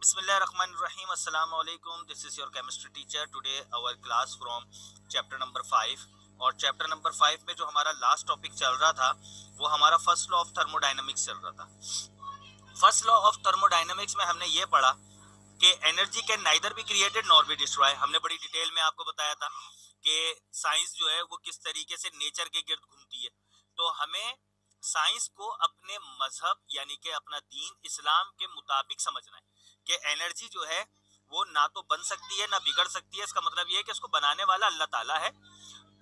Bismillahirrahmanirrahim. Assalamu alaikum. This is your chemistry teacher. Today our class from chapter number 5 और chapter number 5 में जो हमारा last topic चल रहा था वो हमारा फर्स्ट लॉ ऑफ थर्मोडायनेमिक्स चल रहा था। फर्स्ट लॉ ऑफ थर्मोडायनेमिक्स में हमने ये पढ़ा कि energy can neither be created nor be destroy. हमने बड़ी डिटेल में आपको बताया था कि साइंस जो है वो किस तरीके से नेचर के गिर्द घूमती है। तो हमें साइंस को अपने मजहब यानी कि अपना दीन इस्लाम के मुताबिक समझना है कि एनर्जी जो है वो ना तो बन सकती है ना बिगड़ सकती है। इसका मतलब ये है कि उसको बनाने वाला अल्लाह ताला है।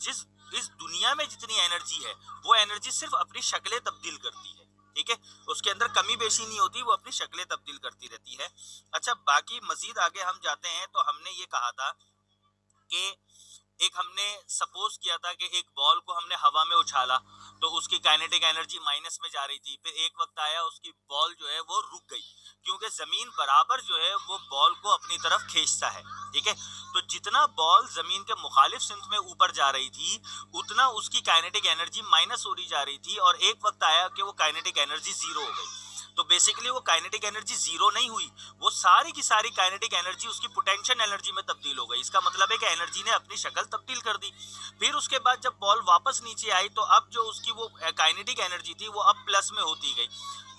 जिस इस दुनिया में जितनी एनर्जी है वो एनर्जी सिर्फ अपनी शक्लें तब्दील करती है, ठीक है, उसके अंदर कमी बेशी नहीं होती, वो अपनी शक्लें तब्दील करती रहती है। अच्छा, बाकी मजीद आगे हम जाते हैं तो हमने ये कहा था कि एक हमने सपोज किया था कि एक बॉल को हमने हवा में उछाला तो उसकी काइनेटिक एनर्जी माइनस में जा रही थी। फिर एक वक्त आया उसकी बॉल जो है वो रुक गई क्योंकि जमीन बराबर जो है वो बॉल को अपनी तरफ खींचता है, ठीक है। तो जितना बॉल जमीन के मुखालिफ सिमत में ऊपर जा रही थी उतना उसकी काइनेटिक एनर्जी माइनस हो रही जा रही थी और एक वक्त आया कि वो काइनेटिक एनर्जी जीरो हो गई। तो बेसिकली वो काइनेटिक एनर्जी जीरो नहीं हुई, वो सारी की सारी काइनेटिक एनर्जी उसकी पोटेंशियल एनर्जी में तब्दील हो गई। इसका मतलब है कि एनर्जी ने अपनी शक्ल तब्दील कर दी। फिर उसके बाद जब बॉल वापस नीचे आई तो अब जो उसकी वो काइनेटिक एनर्जी थी वो अब प्लस में होती गई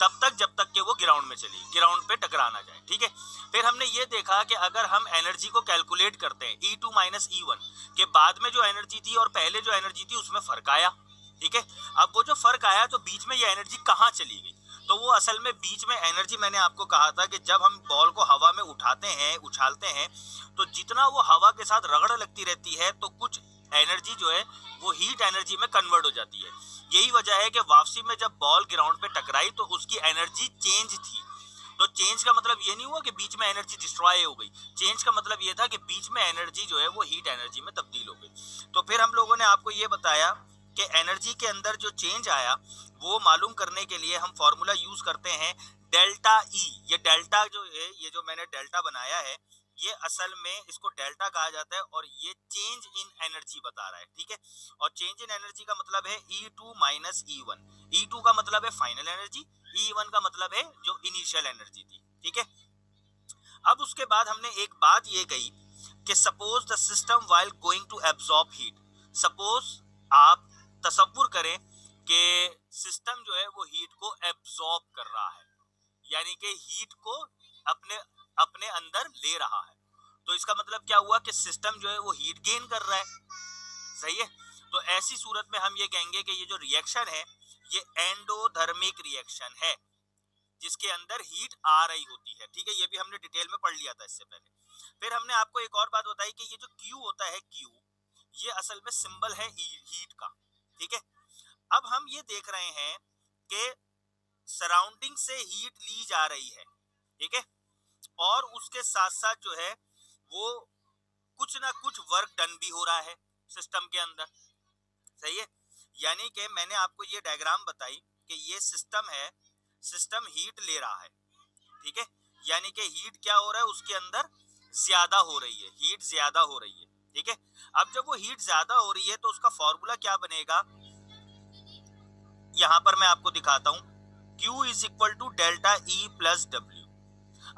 तब तक जब तक कि वो ग्राउंड में चली, ग्राउंड पे टकरा ना जाए, ठीक है। फिर हमने ये देखा कि अगर हम एनर्जी को कैलकुलेट करते हैं E2 माइनस E1 के बाद में जो एनर्जी थी और पहले जो एनर्जी थी उसमें फर्क आया, ठीक है। अब वो जो फर्क आया तो बीच में ये एनर्जी कहाँ चली गई? तो वो असल में बीच में एनर्जी, मैंने आपको कहा था कि जब हम बॉल को हवा में उठाते हैं उछालते हैं तो जितना वो हवा के साथ रगड़ लगती रहती है तो कुछ एनर्जी जो है वो हीट एनर्जी में कन्वर्ट हो जाती है। यही वजह है कि वापसी में जब बॉल ग्राउंड पे टकराई तो उसकी एनर्जी चेंज थी। तो चेंज का मतलब ये नहीं हुआ कि बीच में एनर्जी डिस्ट्रॉय हो गई, चेंज का मतलब ये था कि बीच में एनर्जी जो है वो हीट एनर्जी में तब्दील हो गई। तो फिर हम लोगों ने आपको ये बताया कि एनर्जी के अंदर जो चेंज आया वो मालूम करने के लिए हम फॉर्मूला यूज करते हैं डेल्टा ई। ये डेल्टा जो है, ये जो मैंने डेल्टा बनाया है ये असल में इसको डेल्टा कहा जाता है और ये चेंज इन एनर्जी बता रहा है, ठीक है। और चेंज इन एनर्जी का मतलब है E2 माइनस E1। E2 का मतलब है फाइनल एनर्जी, E1 का मतलब है जो इनिशियल एनर्जी थी, ठीक है। अब उसके बाद हमने एक बात ये कही कि suppose the system while going to absorb heat. Suppose आप तसव्वुर करें कि सिस्टम जो है वो हीट को एब्जॉर्ब कर रहा है, यानी कि हीट को अपने अपने अंदर ले रहा है। तो इसका मतलब क्या हुआ कि सिस्टम जो है वो हीट गेन कर रहा है, सही है। तो ऐसी सूरत में हम ये कहेंगे कि ये जो रिएक्शन है ये एंडोधर्मिक रिएक्शन है जिसके अंदर हीट आ रही होती है, ठीक है। ये भी हमने डिटेल में पढ़ लिया था इससे पहले। फिर हमने आपको एक और बात बताई कि ये जो Q होता है, Q ये असल में सिंबल है हीट का, ठीक है। अब हम ये देख रहे हैं कि सराउंडिंग से हीट ली जा रही है, ठीक है, और उसके साथ साथ जो है वो कुछ ना कुछ वर्क डन भी हो रहा है सिस्टम के अंदर, सही है। यानी कि मैंने आपको ये डायग्राम बताई कि ये सिस्टम है, सिस्टम हीट ले रहा है, ठीक है। यानी कि हीट क्या हो रहा है उसके अंदर ज्यादा हो रही है, हीट ज्यादा हो रही है, ठीक है। अब जब वो हीट ज्यादा हो रही है तो उसका फॉर्मूला क्या बनेगा, यहां पर मैं आपको दिखाता हूं। Q is equal to delta E plus W।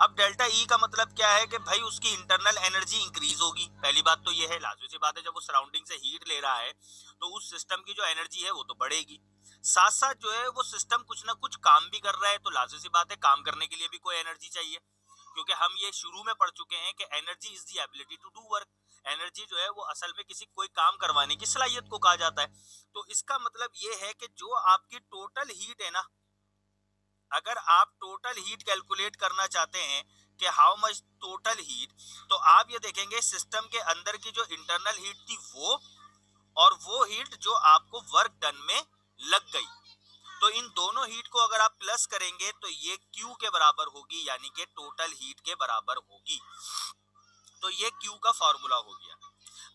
अब डेल्टा E का मतलब क्या है कि भाई उसकी इंटरनल एनर्जी इंक्रीज होगी। पहली बात तो ये है, लाजमी सी बात है, जब वो सराउंडिंग से हीट ले रहा है तो उस सिस्टम की जो एनर्जी है वो तो बढ़ेगी। साथ साथ जो है वो सिस्टम कुछ ना कुछ काम भी कर रहा है, तो लाजमी सी बात है काम करने के लिए भी कोई एनर्जी चाहिए, क्योंकि हम ये शुरू में पढ़ चुके हैं कि energy is the ability to do work. Energy जो है वो असल में किसी कोई काम करवाने की सलाहियत को कहा जाता है। तो इसका मतलब ये है कि जो आपकी टोटल हीट है ना, अगर आप टोटल हीट कैलकुलेट करना चाहते हैं कि हाउ मच टोटल हीट, तो आप ये देखेंगे सिस्टम के अंदर की जो इंटरनल हीट थी वो, और वो हीट जो आपको वर्क डन में लग गई, तो इन दोनों हीट को अगर आप प्लस करेंगे तो ये Q के बराबर होगी, यानी कि टोटल हीट के बराबर होगी। तो ये Q का फॉर्मूला हो गया।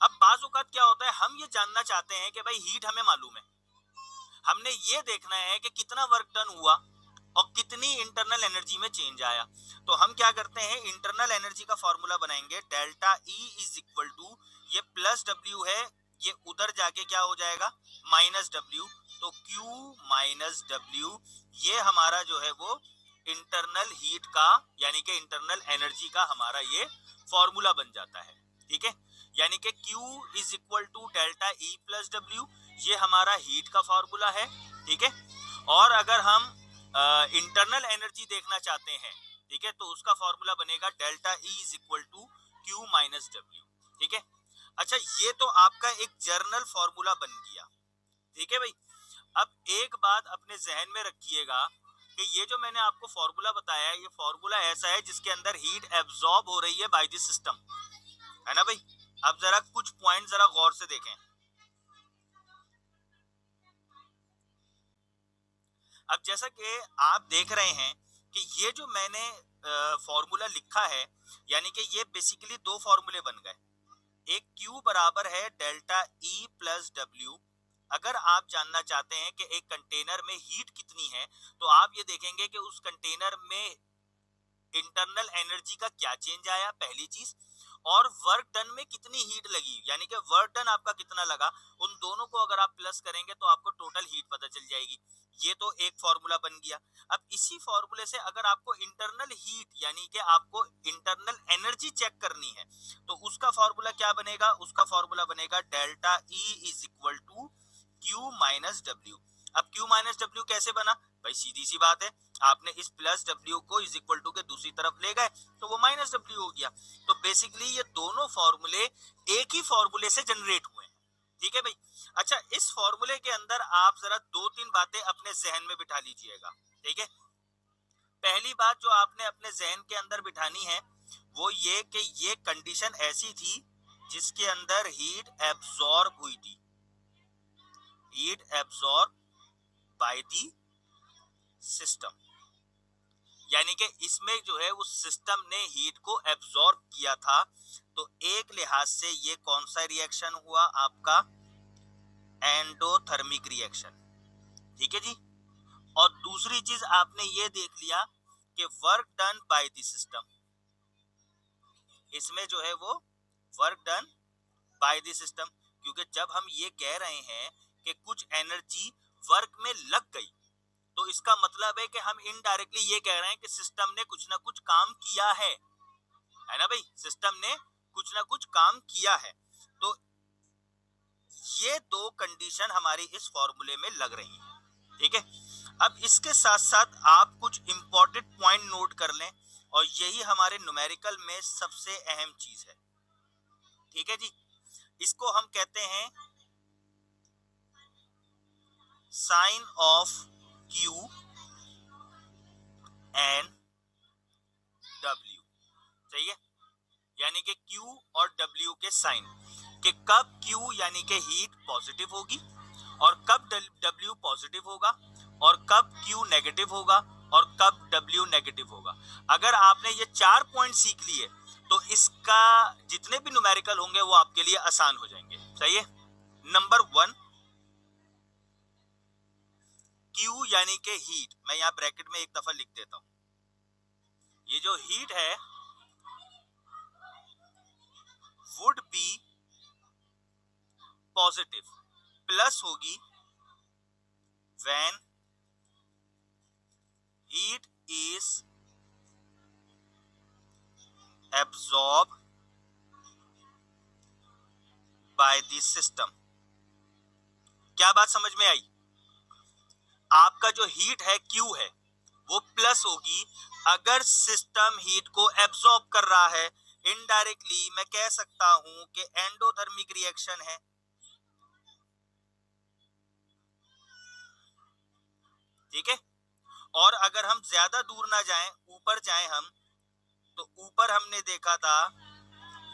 अब बाज़ औक़ात क्या होता है, हम ये जानना चाहते हैं कि भाई हीट हमें मालूम है, हमने ये देखना है कि कितना वर्क डन हुआ और कितनी इंटरनल एनर्जी में चेंज आया। तो हम क्या करते हैं, इंटरनल एनर्जी का फॉर्मूला बनाएंगे delta E is equal to, ये प्लस W है, ये उधर जाके क्या हो जाएगा माइनस W। तो Q माइनस W ये हमारा जो है वो इंटरनल हीट का यानी कि इंटरनल एनर्जी का हमारा ये फॉर्मूला बन जाता है। ठीक है, यानी कि Q is equal to delta E plus W, ये हमारा हीट का फॉर्मूला है। ठीक है, और अगर हम इंटरनल एनर्जी देखना चाहते हैं, ठीक है, तो उसका फॉर्मूला बनेगा delta E is equal to Q minus W. ठीक है, अच्छा ये तो आपका एक जर्नल फॉर्मूला बन गया। ठीक है भाई, अब एक बात अपने जहन में रखिएगा कि ये जो मैंने आपको फॉर्मूला बताया है, ये फॉर्मूला ऐसा है जिसके अंदर हीट एब्जॉर्ब हो रही है बाय द सिस्टम, है ना भाई। अब जरा कुछ पॉइंट जरा गौर से देखें। अब जैसा कि आप देख रहे हैं कि ये जो मैंने फॉर्मूला लिखा है, यानी कि ये बेसिकली दो फॉर्मूले बन गए। एक Q बराबर है डेल्टा E प्लस डब्ल्यू। अगर आप जानना चाहते हैं कि एक कंटेनर में हीट कितनी है, तो आप ये देखेंगे कि उस कंटेनर में इंटरनल एनर्जी का क्या चेंज आया, पहली चीज, और वर्क डन में कितनी हीट लगी, यानी कि वर्क डन आपका कितना लगा, उन दोनों को अगर आप प्लस करेंगे तो आपको टोटल हीट पता चल जाएगी। ये तो एक फॉर्मूला बन गया। अब इसी फॉर्मूले से अगर आपको इंटरनल हीट यानी कि आपको इंटरनल एनर्जी चेक करनी है, तो उसका फॉर्मूला क्या बनेगा, उसका फॉर्मूला बनेगा delta E is equal to Q minus W. अब Q माइनस डब्ल्यू कैसे बना भाई, सीधी सी बात है, आपने इस प्लस डब्ल्यू को इज इक्वल टू के दूसरी तरफ ले गए तो वो माइनस डब्ल्यू हो गया। तो बेसिकली ये दोनों फॉर्मूले एक ही फॉर्मूले से जनरेट हुए हैं। ठीक है भाई, अच्छा इस फॉर्मूले के अंदर आप जरा दो तीन बातें अपने जहन में बिठा लीजिएगा। ठीक है, पहली बात जो आपने अपने जहन के अंदर बिठानी है वो ये कि ये कंडीशन ऐसी थी जिसके अंदर हीट एब्जॉर्ब हुई थी, heat absorb by the system, यानी कि इसमें जो है उस सिस्टम ने हीट को एब्जॉर्ब किया था। तो एक लिहाज से ये कौन सा रिएक्शन हुआ आपका, एंडोथर्मिक रिएक्शन। ठीक है जी, और दूसरी चीज आपने ये देख लिया कि work done by the system, इसमें जो है वो work done by the system, क्योंकि जब हम ये कह रहे हैं कि कुछ एनर्जी वर्क में लग गई, तो इसका मतलब है कि हम इनडायरेक्टली ये कह रहे हैं कि सिस्टम ने कुछ ना कुछ काम किया है ना भाई, सिस्टम ने कुछ ना कुछ काम किया है। तो ये दो कंडीशन हमारी इस फॉर्मूले में लग रही है। ठीक है, अब इसके साथ साथ आप कुछ इंपॉर्टेंट पॉइंट नोट कर लें, और यही हमारे न्यूमेरिकल में सबसे अहम चीज है। ठीक है जी, इसको हम कहते हैं sign of Q and W। सही है, यानी कि Q और W के साइन, कि कब Q यानी कि हीट पॉजिटिव होगी और कब W पॉजिटिव होगा, और कब Q नेगेटिव होगा और कब W नेगेटिव होगा। अगर आपने ये चार पॉइंट सीख लिए तो इसका जितने भी न्यूमेरिकल होंगे वो आपके लिए आसान हो जाएंगे। सही है, नंबर 1 Q यानी कि हीट, मैं यहाँ ब्रैकेट में एक दफा लिख देता हूं, ये जो हीट है वुड बी पॉजिटिव, प्लस होगी when heat is absorb by the system. क्या बात समझ में आई, आपका जो हीट है Q है वो प्लस होगी अगर सिस्टम हीट को एब्जॉर्ब कर रहा है। इनडायरेक्टली मैं कह सकता हूं कि एंडोथर्मिक रिएक्शन है। ठीक है, और अगर हम ज्यादा दूर ना जाएं, ऊपर जाएं हम, तो ऊपर हमने देखा था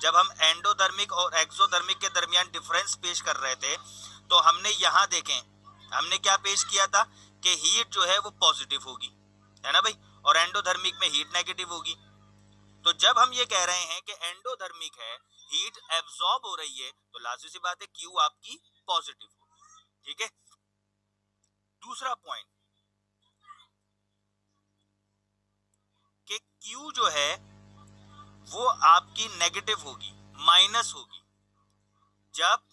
जब हम एंडोथर्मिक और एक्सोथर्मिक के दरमियान डिफरेंस पेश कर रहे थे, तो हमने यहां देखें हमने क्या पेश किया था कि हीट जो है वो पॉजिटिव होगी, है ना भाई, और एंडोथर्मिक में हीट नेगेटिव होगी। तो जब हम ये कह रहे हैं कि एंडोथर्मिक है, हीट एब्जॉर्ब हो रही है, तो लाजिमी सी बात है Q आपकी पॉजिटिव होगी। ठीक है, दूसरा पॉइंट कि Q जो है वो आपकी नेगेटिव होगी, माइनस होगी, जब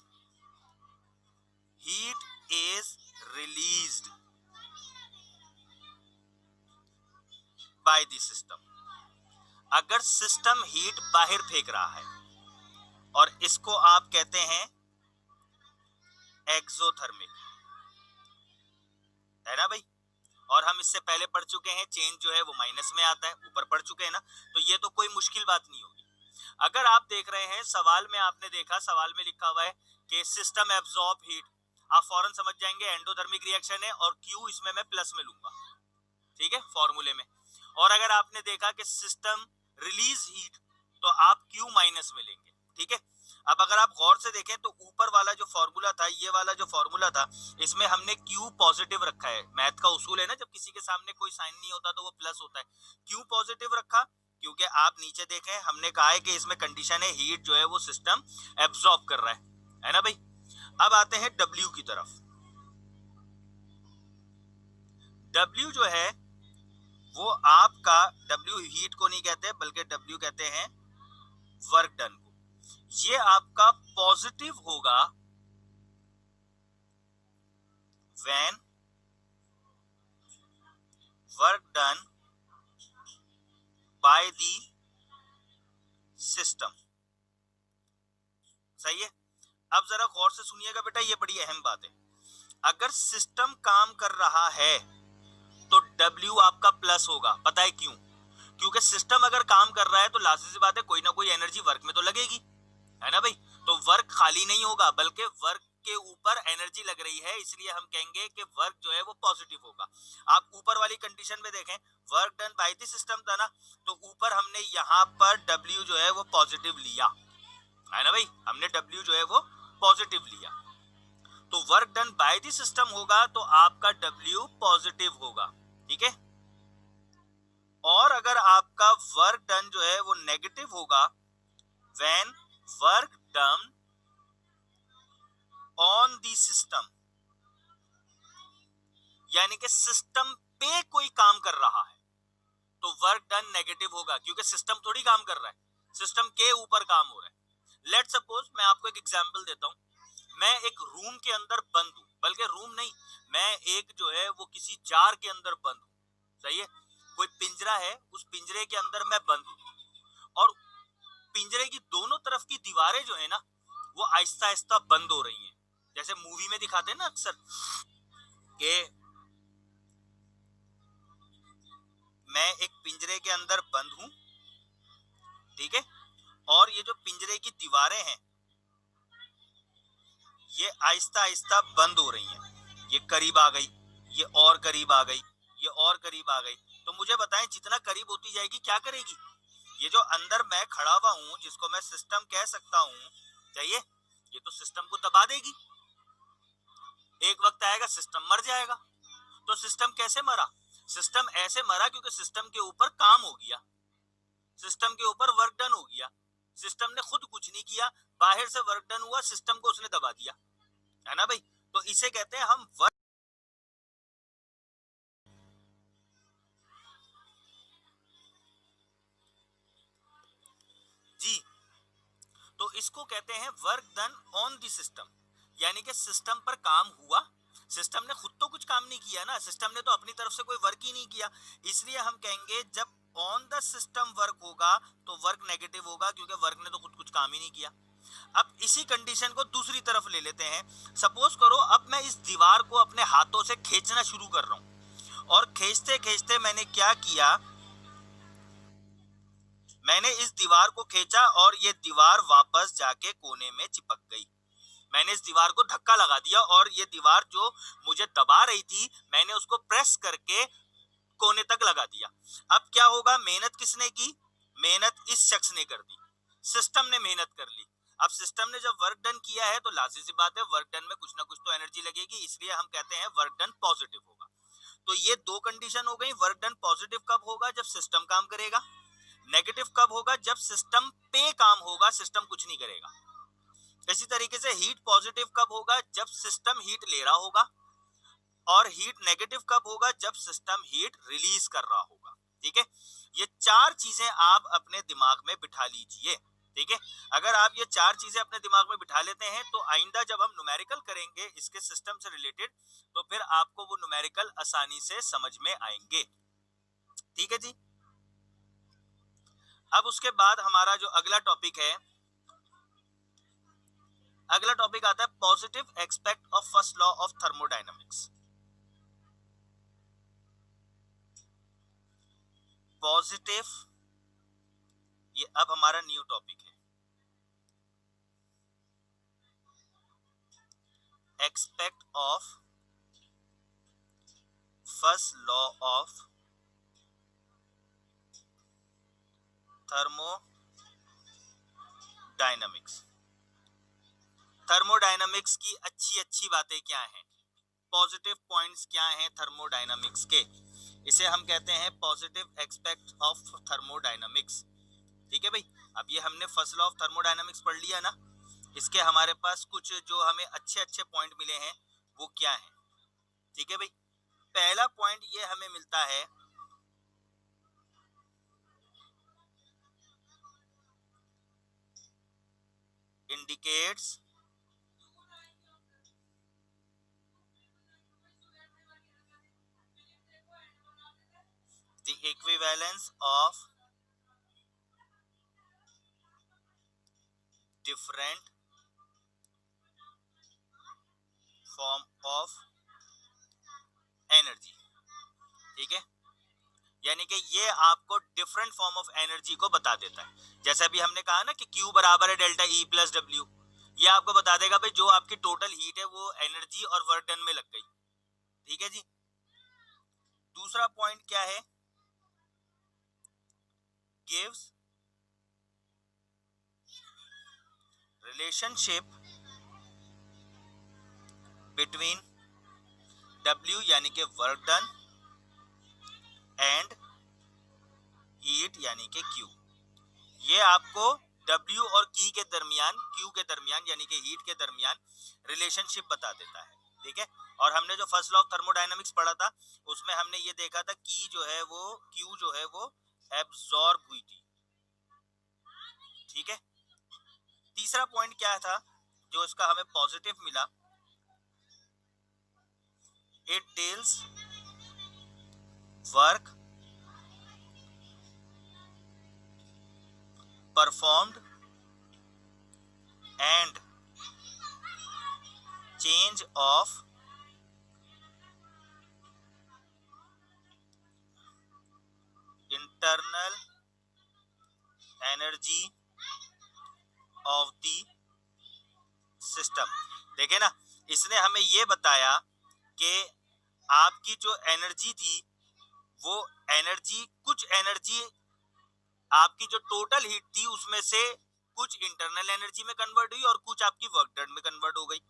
heat is released. By the system. अगर सिस्टम हीट बाहर फेंक रहा है और इसको आप कहते हैं एक्सोथर्मिक, है ना भाई। और हम इससे पहले पढ़ चुके हैं चेंज जो है वो माइनस में आता है, ऊपर पढ़ चुके हैं ना, तो ये तो कोई मुश्किल बात नहीं होगी। अगर आप देख रहे हैं सवाल में, आपने देखा सवाल में लिखा हुआ है कि सिस्टम एब्जॉर्ब हीट, आप फौरन समझ जाएंगे एंडोथर्मिक रिएक्शन है और क्यू इसमें मैं प्लस में लूंगा, ठीक है, फॉर्मूले में। और अगर आपने देखा कि सिस्टम रिलीज हीट तो आप क्यू माइनस में लेंगे, ठीक है। अब अगर आप गौर से देखें तो ऊपर वाला जो फॉर्मूला था, ये वाला जो फॉर्मूला था, इसमें हमने क्यू पॉजिटिव रखा है। मैथ का उसूल है ना, जब किसी के सामने कोई साइन नहीं होता तो वो प्लस होता है। क्यू पॉजिटिव रखा क्योंकि आप नीचे देखें, हमने कहा है कि इसमें कंडीशन है हीट जो है वो सिस्टम एब्जॉर्ब कर रहा है ना भाई। अब आते हैं डब्ल्यू की तरफ। डब्ल्यू जो है वो आपका, डब्ल्यू हीट को नहीं कहते बल्कि डब्ल्यू कहते हैं वर्क डन को। ये आपका पॉजिटिव होगा when work done by the system. सही है। अब जरा गौर से सुनिएगा बेटा, ये बड़ी अहम बात है। अगर सिस्टम काम कर रहा है तो डब्ल्यू आपका प्लस होगा। पता है क्यों? क्योंकि सिस्टम अगर काम कर रहा है तो लाजिमी सी बात है कोई ना कोई एनर्जी वर्क में तो लगेगी, है ना भाई। तो वर्क खाली नहीं होगा बल्कि वर्क के ऊपर एनर्जी लग रही है, इसलिए हम कहेंगे कि वर्क जो है वो पॉजिटिव होगा। आप ऊपर वाली कंडीशन में देखें, work done by the system था ना, तो ऊपर हमने यहाँ पर डब्ल्यू जो है वो पॉजिटिव लिया, है ना भाई। हमने डब्ल्यू जो है वो पॉजिटिव लिया, तो work done by the system होगा तो आपका डब्ल्यू पॉजिटिव होगा, ठीक है। और अगर आपका वर्क डन जो है वो नेगेटिव होगा when work done on the system, यानी कि सिस्टम पे कोई काम कर रहा है तो वर्क डन नेगेटिव होगा, क्योंकि सिस्टम थोड़ी काम कर रहा है, सिस्टम के ऊपर काम हो रहा है। लेट सपोज मैं आपको एक एग्जांपल देता हूं। मैं एक रूम के अंदर बंद हूं, बल्कि रूम नहीं, मैं एक जो है वो किसी जार के अंदर बंद हूं, सही है। कोई पिंजरा है, उस पिंजरे के अंदर मैं बंद हूं और पिंजरे की दोनों तरफ की दीवारें जो है ना वो आहिस्ता आहिस्ता बंद हो रही हैं। जैसे मूवी में दिखाते हैं ना अक्सर कि मैं एक पिंजरे के अंदर बंद हूं, ठीक है, और ये जो पिंजरे की दीवारें हैं ये आहिस्ता आहिस्ता बंद हो रही हैं। ये करीब आ गई, ये और करीब आ गई, ये और करीब आ गई। तो मुझे बताएं जितना करीब होती जाएगी क्या करेगी? ये जो अंदर मैं खड़ा हुआ हूं जिसको मैं सिस्टम कह सकता हूं, चाहिए, ये तो सिस्टम को दबा देगी। एक वक्त आएगा सिस्टम मर जाएगा। तो सिस्टम कैसे मरा? सिस्टम ऐसे मरा क्योंकि सिस्टम के ऊपर काम हो गया, सिस्टम के ऊपर वर्क डन हो गया। सिस्टम ने खुद कुछ नहीं किया, बाहर से वर्क डन हुआ, सिस्टम को उसने दबा दिया, है ना भाई। तो इसे कहते हैं हम वर्क। जी, तो इसको कहते हैं work done on the system, यानी कि सिस्टम पर काम हुआ। सिस्टम ने खुद तो कुछ काम नहीं किया ना, सिस्टम ने तो अपनी तरफ से कोई वर्क ही नहीं किया, इसलिए हम कहेंगे जब ऑन द सिस्टम वर्क होगा तो वर्क नेगेटिव होगा, क्योंकि वर्क ने तो खुद कुछ काम ही नहीं किया। अब इसी कंडीशन को दूसरी तरफ ले लेते हैं। सपोज करो अब मैं इस दीवार को अपने हाथों से खींचना शुरू कर रहा हूं और खींचते खींचते मैंने क्या किया, मैंने इस दीवार को खींचा और ये दीवार वापस जाके कोने में चिपक गई। मैंने इस दीवार को धक्का लगा दिया और ये दीवार जो मुझे दबा रही थी मैंने उसको प्रेस करके कोने तक लगा दिया। अब क्या होगा? मेहनत किसने की? मेहनत इस शख्स ने कर दी, सिस्टम ने मेहनत कर ली। अब सिस्टम ने जब वर्क डन किया है तो लाजिमी सी बात है वर्क डन में कुछ ना कुछ तो एनर्जी लगेगी, इसलिए हम कहते हैं वर्क डन पॉजिटिव होगा। तो ये दो कंडीशन हो गई। वर्क डन पॉजिटिव कब होगा? जब सिस्टम काम करेगा। नेगेटिव कब होगा? जब सिस्टम पे काम होगा, सिस्टम कुछ नहीं करेगा। इसी तरीके से हीट पॉजिटिव कब होगा? जब सिस्टम हीट ले रहा होगा। और हीट नेगेटिव कब होगा? जब सिस्टम हीट रिलीज कर रहा होगा। ठीक है, ये चार चीजें आप अपने दिमाग में बिठा लीजिए। ठीक है, अगर आप ये चार चीजें अपने दिमाग में बिठा लेते हैं तो आइंदा जब हम न्यूमेरिकल करेंगे इसके सिस्टम से रिलेटेड तो फिर आपको वो न्यूमेरिकल आसानी से समझ में आएंगे। ठीक है जी। अब उसके बाद हमारा जो अगला टॉपिक है, अगला टॉपिक आता है positive aspect of first law of thermodynamics. Positive, ये अब हमारा न्यू टॉपिक है, expect of first law of thermodynamics. Thermodynamics की अच्छी अच्छी बातें क्या हैं, पॉजिटिव पॉइंट्स क्या हैं थर्मोडायनामिक्स के, इसे हम कहते हैं पॉजिटिव एस्पेक्ट ऑफ थर्मोडायनामिक्स। ठीक है भाई, अब ये हमने फर्स्ट लॉ ऑफ थर्मोडायनामिक्स पढ़ लिया ना, इसके हमारे पास कुछ जो हमें अच्छे अच्छे पॉइंट मिले हैं वो क्या है। ठीक है भाई, पहला पॉइंट ये हमें मिलता है indicates the equivalence of different form of energy. ठीक है, यानी कि ये आपको डिफरेंट फॉर्म ऑफ एनर्जी को बता देता है। जैसे अभी हमने कहा ना कि Q बराबर है डेल्टा E प्लस W, ये आपको बता देगा भाई जो आपकी टोटल हीट है वो एनर्जी और वर्क डन में लग गई। ठीक है जी, दूसरा पॉइंट क्या है, गिव्स रिलेशनशिप बिटवीन W यानी कि वर्क डन एंड हीट यानी कि Q। ये आपको W और Q के दरमियान यानी कि हीट के दरमियान रिलेशनशिप बता देता है। ठीक है, और हमने जो फर्स्ट लॉ ऑफ थर्मोडायनामिक्स पढ़ा था उसमें हमने ये देखा था Q जो है वो एब्जॉर्ब हुई थी। ठीक है, तीसरा पॉइंट क्या था जो इसका हमें पॉजिटिव मिला, it deals work performed and change of internal energy of the system. देखे ना, इसने हमें ये बताया कि आपकी जो एनर्जी थी वो एनर्जी, कुछ एनर्जी आपकी जो टोटल हीट थी उसमें से कुछ इंटरनल एनर्जी में कन्वर्ट हुई और कुछ आपकी वर्क डन में कन्वर्ट हो गई।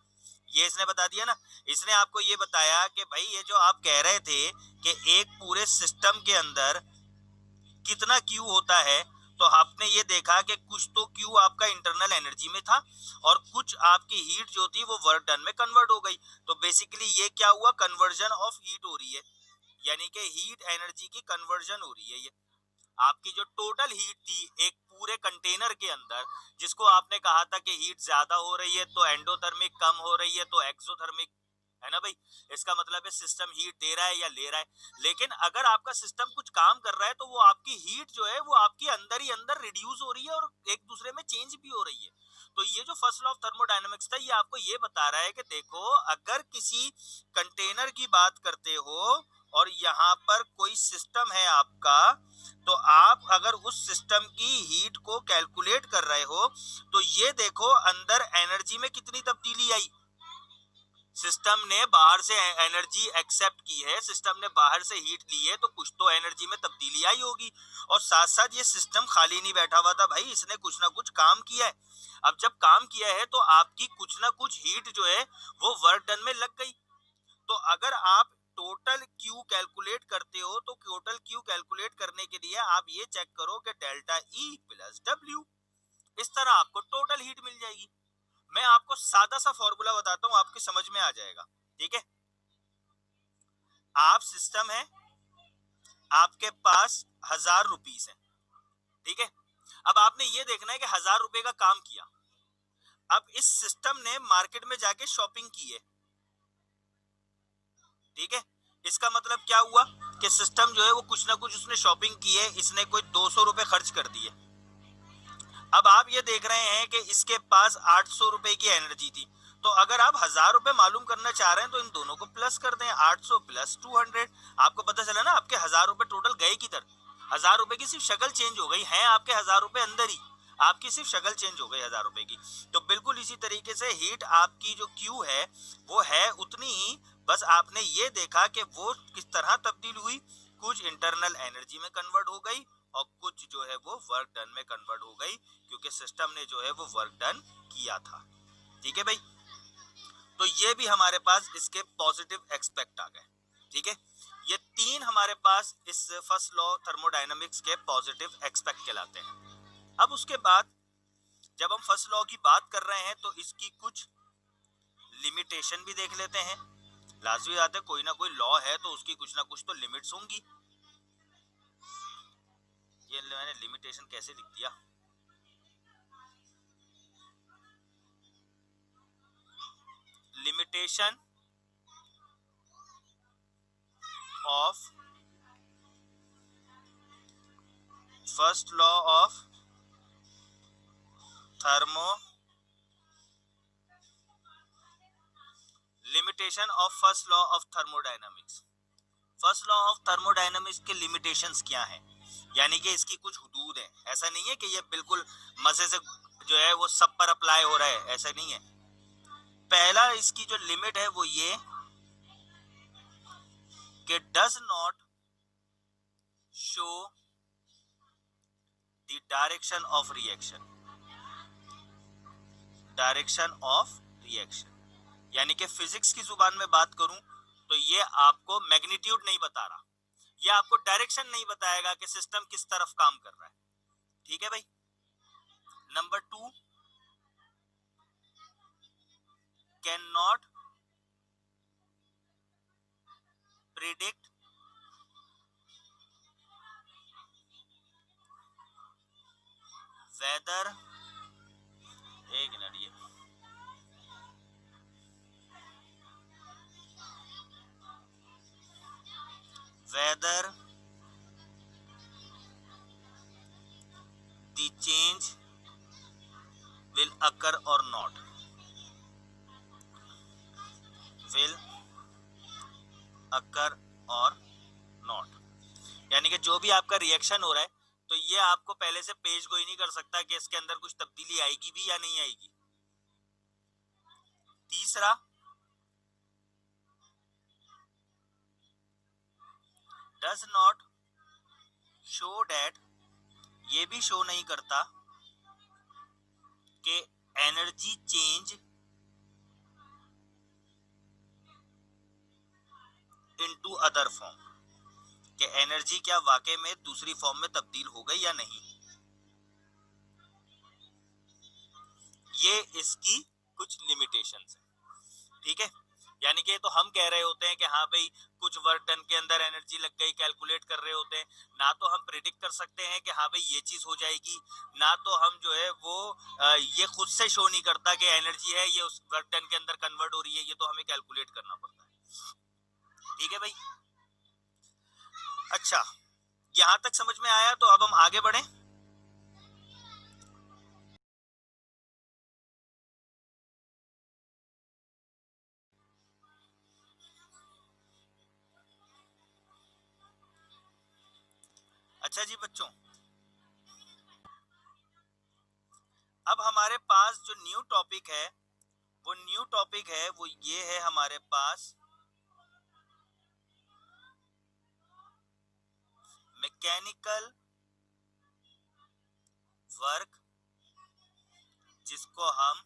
ये इसने बता दिया ना। इसने आपको ये बताया कि भाई ये जो आप कह रहे थे कि एक पूरे सिस्टम के अंदर कितना Q होता है, तो आपने ये देखा कि कुछ तो Q आपका इंटरनल एनर्जी में था और कुछ आपकी हीट जो थी वो वर्क डन में कन्वर्ट हो गई। तो बेसिकली ये क्या हुआ, कन्वर्जन ऑफ हीट हो रही है, यानी कि हीट एनर्जी की कन्वर्जन हो रही है। ये आपकी जो टोटल हीट थी एक पूरे कंटेनर के अंदर, जिसको आपने कहा था कि हीट ज्यादा हो रही है तो एंडोथर्मिक, कम हो रही है तो एक्सोथर्मिक, है ना भाई। इसका मतलब है सिस्टम हीट दे रहा है या ले रहा है। लेकिन अगर आपका सिस्टम कुछ काम कर रहा है तो वो आपकी हीट जो है वो आपके अंदर ही अंदर रिड्यूस हो रही है और एक दूसरे में चेंज भी हो रही है। तो ये जो फर्स्ट लॉ ऑफ थर्मोडायनामिक्स था ये आपको ये बता रहा है कि देखो, अगर किसी कंटेनर की बात करते हो और यहाँ पर कोई सिस्टम है आपका, तो आप अगर उस सिस्टम की हीट को कैलकुलेट कर रहे हो तो ये देखो अंदर एनर्जी में कितनी तब्दीली आई। सिस्टम ने बाहर से एनर्जी एक्सेप्ट की है, सिस्टम ने बाहर से हीट ली है, तो कुछ तो एनर्जी में तब्दीली आई होगी। और साथ साथ ये सिस्टम खाली नहीं बैठा हुआ था भाई, इसने कुछ ना कुछ काम किया है। अब जब काम किया है तो आपकी कुछ ना कुछ हीट जो है वो वर्क डन में लग गई। तो अगर आप टोटल Q कैलकुलेट करते हो तो टोटल Q कैलकुलेट करने के लिए आप ये चेक करो कि डेल्टा E प्लस W, इस तरह आपको टोटल हीट मिल जाएगी। मैं आपको सादा सा फॉर्मूला बताता हूं, आपके समझ में आ जाएगा। ठीक है, आप सिस्टम है, आपके पास 1000 रुपीस है। ठीक है, अब आपने ये देखना है कि 1000 रुपए का काम किया। अब इस सिस्टम ने मार्केट में जाके शॉपिंग की है। ठीक है, इसका मतलब क्या हुआ कि सिस्टम जो है वो कुछ ना कुछ उसने शॉपिंग की है, इसने कोई 200 रुपए खर्च कर दिए। अब आप ये देख रहे हैं कि इसके पास 800 रुपए की एनर्जी थी, तो अगर आप 1000 रुपए मालूम करना चाह रहे हैं तो इन दोनों को प्लस कर दें, 800 प्लस 200। आपको पता चला ना आपके 1000 रुपए टोटल गए किधर, 1000 रुपए की सिर्फ शक्ल चेंज हो गई है, आपके 1000 रुपए अंदर ही, आपकी सिर्फ शक्ल चेंज हो गई 1000 रुपए की। तो बिल्कुल इसी तरीके से हीट आपकी जो क्यू है वो है उतनी ही, बस आपने ये देखा कि वो किस तरह तब्दील हुई, कुछ इंटरनल एनर्जी में कन्वर्ट हो गई और कुछ जो है वो वर्क डन में कन्वर्ट हो गई, क्योंकि सिस्टम ने जो है वो वर्क डन किया था। ठीक है भाई, तो ये भी हमारे पास इसके पॉजिटिव एक्सपेक्ट आ गए। ठीक है, ये तीन हमारे पास इस फर्स्ट लॉ थर्मोडायनामिक्स के पॉजिटिव एक्सपेक्ट कहलाते हैं। अब उसके बाद जब हम फर्स्ट लॉ की बात कर रहे हैं तो इसकी कुछ लिमिटेशन भी देख लेते हैं। लाजमी बात है, कोई ना कोई लॉ है तो उसकी कुछ ना कुछ तो लिमिट्स होंगी। ये मैंने लिमिटेशन कैसे लिख दिया, limitation of first law of thermo, limitation of first law of thermodynamics. First law of thermodynamics के लिमिटेशंस क्या हैं, यानी कि इसकी कुछ हुदूद है। ऐसा नहीं है कि ये बिल्कुल मजे से जो है वो सब पर अप्लाई हो रहा है, ऐसा नहीं है। पहला इसकी जो लिमिट है वो ये कि does not show the direction of reaction, direction of reaction, यानी कि फिजिक्स की जुबान में बात करूं तो ये आपको मैग्नीट्यूड नहीं बता रहा, ये आपको डायरेक्शन नहीं बताएगा कि सिस्टम किस तरफ काम कर रहा है। ठीक है भाई। Number 2, can not predict whether, एक मिनट, ये whether the change will occur और नॉट, विल अकर और नॉट, यानी कि जो भी आपका रिएक्शन हो रहा है तो ये आपको पहले से पेश गोई नहीं कर सकता कि इसके अंदर कुछ तब्दीली आएगी भी या नहीं आएगी। तीसरा, डज नॉट शो डैट, ये भी शो नहीं करता कि energy change into other form, कि एनर्जी क्या वाकई में दूसरी फॉर्म में तब्दील हो गई या नहीं। ये इसकी कुछ लिमिटेशंस है। ठीक है, यानी कि तो हम कह रहे होते हैं कि हाँ भाई कुछ वर्क डन के अंदर एनर्जी लग गई, कैलकुलेट कर रहे होते हैं, ना तो हम प्रिडिक्ट कर सकते हैं कि हाँ भाई ये चीज हो जाएगी, ना तो हम जो है वो ये खुद से शो नहीं करता कि एनर्जी है ये उस वर्क डन के अंदर कन्वर्ट हो रही है, ये तो हमें कैलकुलेट करना पड़ता है। ठीक है भाई, अच्छा यहां तक समझ में आया, तो अब हम आगे बढ़े। अच्छा जी बच्चों, अब हमारे पास जो न्यू टॉपिक है वो न्यू टॉपिक है वो ये है हमारे पास मैकेनिकल वर्क, जिसको हम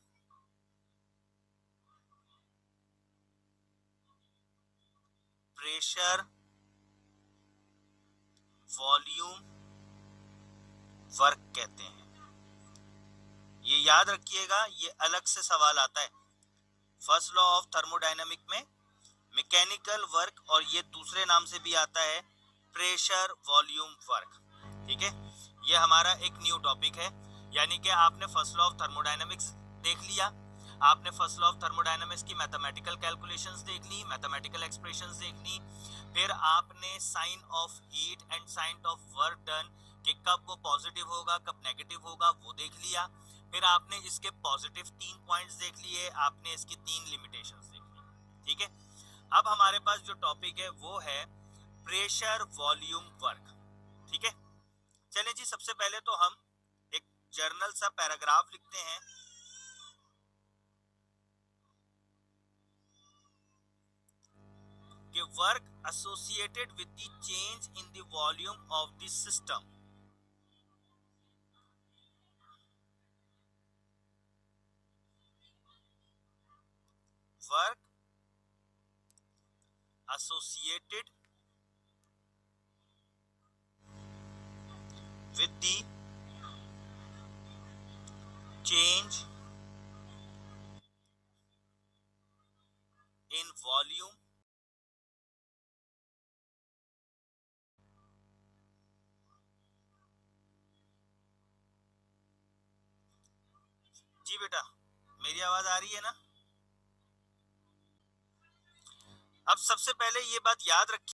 प्रेशर वॉल्यूम वर्क कहते हैं। ये याद रखिएगा, ये अलग से सवाल आता है फर्स्ट लॉ ऑफ थर्मोडायनामिक में, मैकेनिकल वर्क, और ये दूसरे नाम से भी आता है प्रेशर वॉल्यूम वर्क। ठीक है, ये हमारा एक न्यू टॉपिक है, यानी कि आपने फर्स्ट लॉ ऑफ थर्मोडायनामिक्स देख लिया, आपने फर्स्ट लॉ ऑफ थर्मोडायनामिक्स की मैथमेटिकल कैलकुलेशंस देख ली, मैथमेटिकल एक्सप्रेशंस देख ली, फिर आपने sign of heat and sign of work done कि कब वो पॉजिटिव होगा कब नेगेटिव होगा वो देख लिया। फिर आपने इसके पॉजिटिव 3 पॉइंट्स देख लिए, आपने इसकी 3 लिमिटेशंस देख ली। ठीक है, अब हमारे पास जो टॉपिक है वो है प्रेशर वॉल्यूम वर्क। ठीक है, चलें जी, सबसे पहले तो हम एक जर्नल सा पैराग्राफ लिखते हैं कि work associated with the change in the volume of the system, work associated with the change in volume जी बेटा, मेरी आवाज आ रही है ना? अब सबसे पहले ये बात याद रखिए